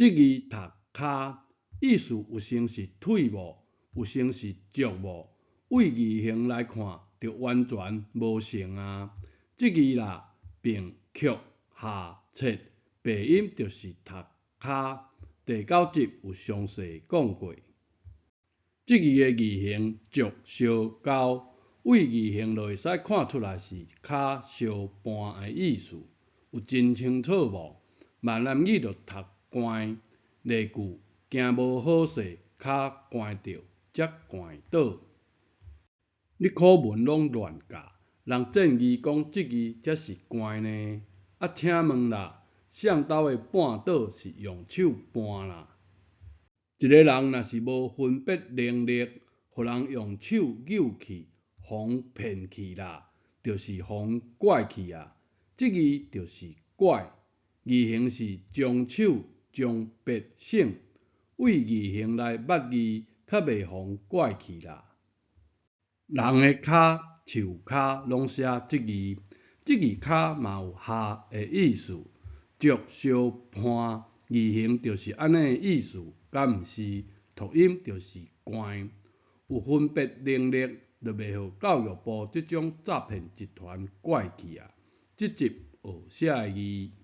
即字读骹，意思有成是腿无，有成是足无。为字形来看，就完全无成啊。即字啦，并曲下切，发音就是读骹。第9集有详细讲过。即字的字形足相交，为字形就会使看出来是骹相搬的意思，有真清楚无？闽南语就读掼，例句行无好势，骹掼着，则掼倒。你课文拢乱教，人正字讲即字才是掼呢？啊，请问啦，上斗的绊倒是用手搬啦？一个人若是无分别能力，互人用手扭去，互骗去啦，就是互拐去啊。即字就是拐，字形是将手将别省，为字形来捌字，较袂互拐去啦。人的骹、手骹拢写即字，即字骹嘛有下的意思，足相伴，字形就是安尼的意思，敢毋是？读音就是掼。有分别能力，就袂互教育部即种诈骗集团拐去啊。即集学写的字。